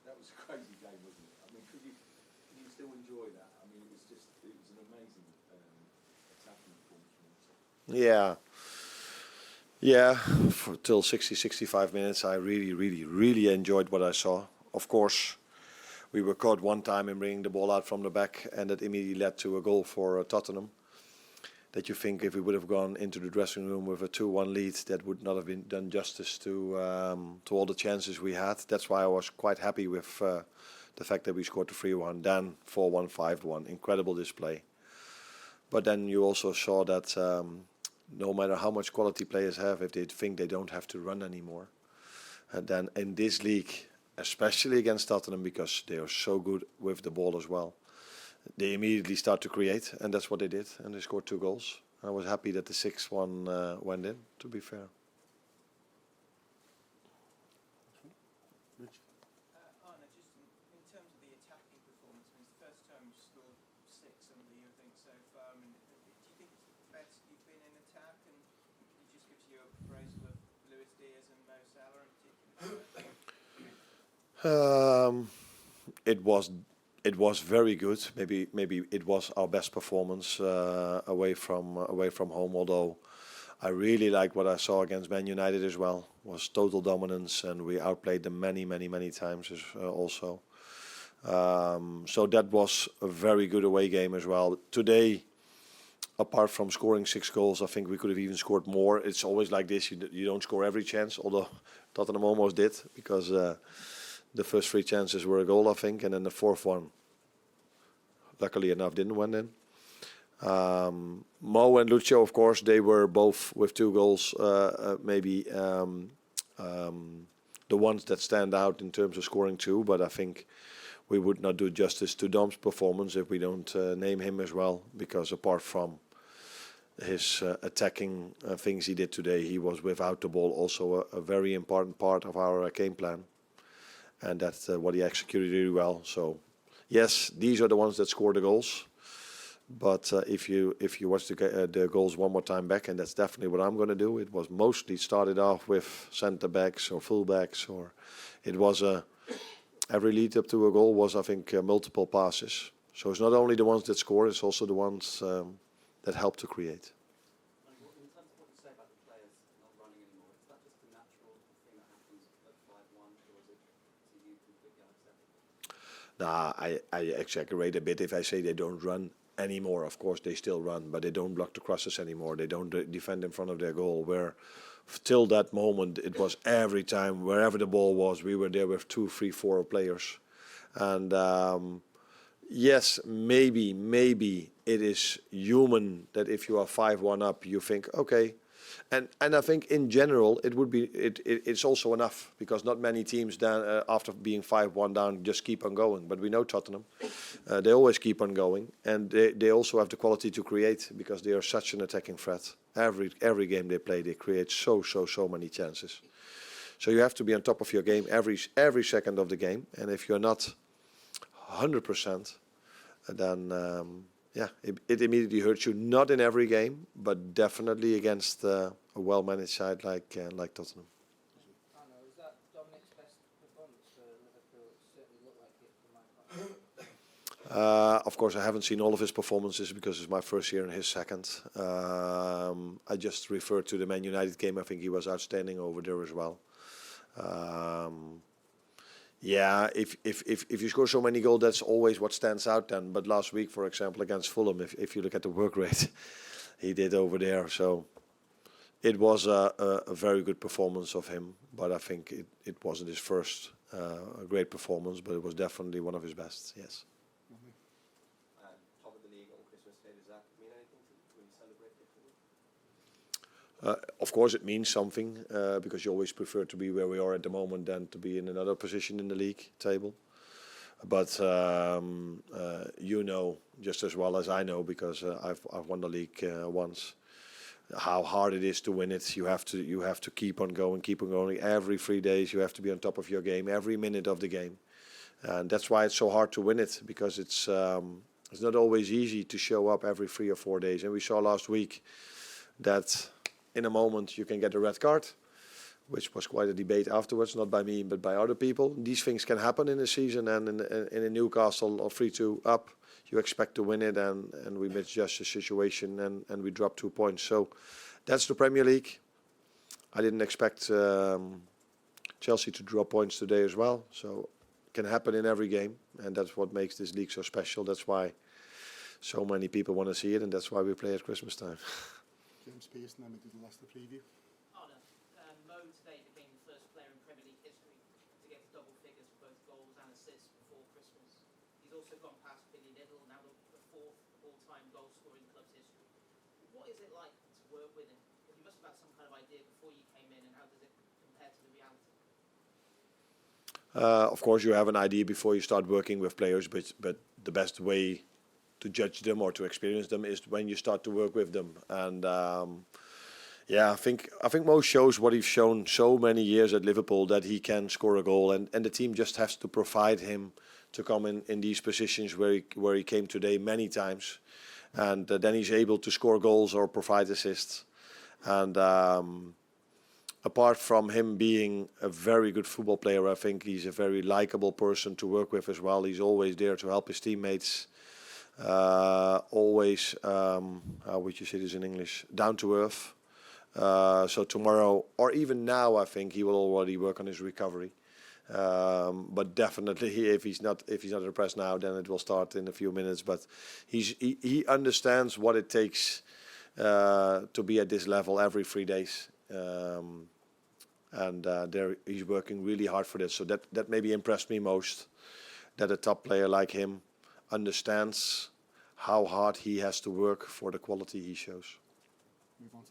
that was a crazy game, wasn't it? I mean, could you still enjoy that? I mean, it was an amazing attacking performance. Yeah. Yeah, till 60, 65 minutes, I really enjoyed what I saw. Of course, we were caught one time in bringing the ball out from the back, and that immediately led to a goal for Tottenham. That you think if we would have gone into the dressing room with a 2-1 lead, that would not have been done justice to all the chances we had. That's why I was quite happy with the fact that we scored the 3-1, then 4-1, 5-1. Incredible display. But then you also saw that no matter how much quality players have, if they think they don't have to run anymore, and then in this league, especially against Tottenham, because they are so good with the ball as well, they immediately start to create, and that's what they did, and they scored 2 goals. I was happy that the 6-1 went in, to be fair. Arne, just in terms of the attacking performance, I mean, it's the first time you've scored 6 under you, I think, so far. I mean, do you think it's the best you've been in attack? And it just gives you a appraisal of Luis Diaz and Mo Salah in particular? It was very good. Maybe it was our best performance away from home. Although I really like what I saw against Man United as well. Was total dominance, and we outplayed them many times also. So that was a very good away game as well. Today, apart from scoring 6 goals, I think we could have even scored more. It's always like this. You don't score every chance, although Tottenham almost did, because the first 3 chances were a goal, I think, and then the 4th one, luckily enough, didn't went in. Mo and Lucio, of course, they were both with 2 goals, maybe the ones that stand out in terms of scoring 2, but I think we would not do justice to Dom's performance if we don't name him as well, because apart from his attacking things he did today, he was without the ball also a very important part of our game plan. And that's what he executed really well. So, yes, these are the ones that score the goals. But if you watch the goals one more time back, and that's definitely what I'm going to do, it was mostly started off with centre backs or full backs, or it was every lead up to a goal was, I think, multiple passes. So it's not only the ones that score, it's also the ones that help to create. In terms of what you say about the players not running anymore, is that just a natural thing that happens at 5-1, or is it to you completely unacceptable? Nah, I exaggerate a bit if I say they don't run anymore. Of course, they still run, but they don't block the crosses anymore. They don't defend in front of their goal. Where till that moment, it was every time, wherever the ball was, we were there with 2, 3, 4 players. And yes, maybe it is human that if you are 5-1 up, you think, okay. And I think in general it would be it's also enough, because not many teams down after being 5-1 down just keep on going. But we know Tottenham, they always keep on going, and they also have the quality to create, because they are such an attacking threat. Every game they play, they create so many chances. So you have to be on top of your game every second of the game, and if you're not 100%, then it immediately hurts you. Not in every game, but definitely against a well-managed side like Tottenham. I know, is that Dominic's best performance for Liverpool? It certainly looked like it from my point. Of course, I haven't seen all of his performances because it's my first year and his second. I just referred to the Man United game. I think he was outstanding over there as well. Yeah, if you score so many goals, that's always what stands out then. But last week, for example, against Fulham, if you look at the work rate he did over there, so it was a very good performance of him. But I think it wasn't his first great performance, but it was definitely one of his best, yes. Top of the league on Christmas Day, does that mean anything to you when you celebrate differently? Of course, it means something, because you always prefer to be where we are at the moment than to be in another position in the league table. But you know just as well as I know, because I've won the league once, how hard it is to win it. You have to keep on going. Every 3 days you have to be on top of your game, every minute of the game, and that's why it's so hard to win it, because it's not always easy to show up every 3 or 4 days. And we saw last week that in a moment you can get a red card, which was quite a debate afterwards, not by me but by other people. These things can happen in a season, and in a Newcastle or 3-2 up, you expect to win it, and we misjudged the situation, and we dropped 2 points. So that's the Premier League. I didn't expect Chelsea to drop points today as well. So it can happen in every game, and that's what makes this league so special. That's why so many people want to see it, and that's why we play at Christmas time. James Pearson, then we did the last preview. Arne, Mo today became the first player in Premier League history to get to double figures for both goals and assists before Christmas. He's also gone past Billy Liddell, now the fourth all-time goal scorer in the club's history. What is it like to work with him? You must have had some kind of idea before you came in, and how does it compare to the reality? Of course, you have an idea before you start working with players, but the best way to judge them or to experience them is when you start to work with them. And I think Mo shows what he's shown so many years at Liverpool, that he can score a goal, and the team just has to provide him to come in these positions where he came today many times, and then he's able to score goals or provide assists. And apart from him being a very good football player, I think he's a very likable person to work with as well. He's always there to help his teammates. Always, how would you say this in English? Down to earth. So tomorrow, or even now, I think he will already work on his recovery. But definitely, if he's not depressed now, then it will start in a few minutes. But he understands what it takes to be at this level every 3 days. And he's working really hard for this. So that maybe impressed me most, that a top player like him understands how hard he has to work for the quality he shows. Move on to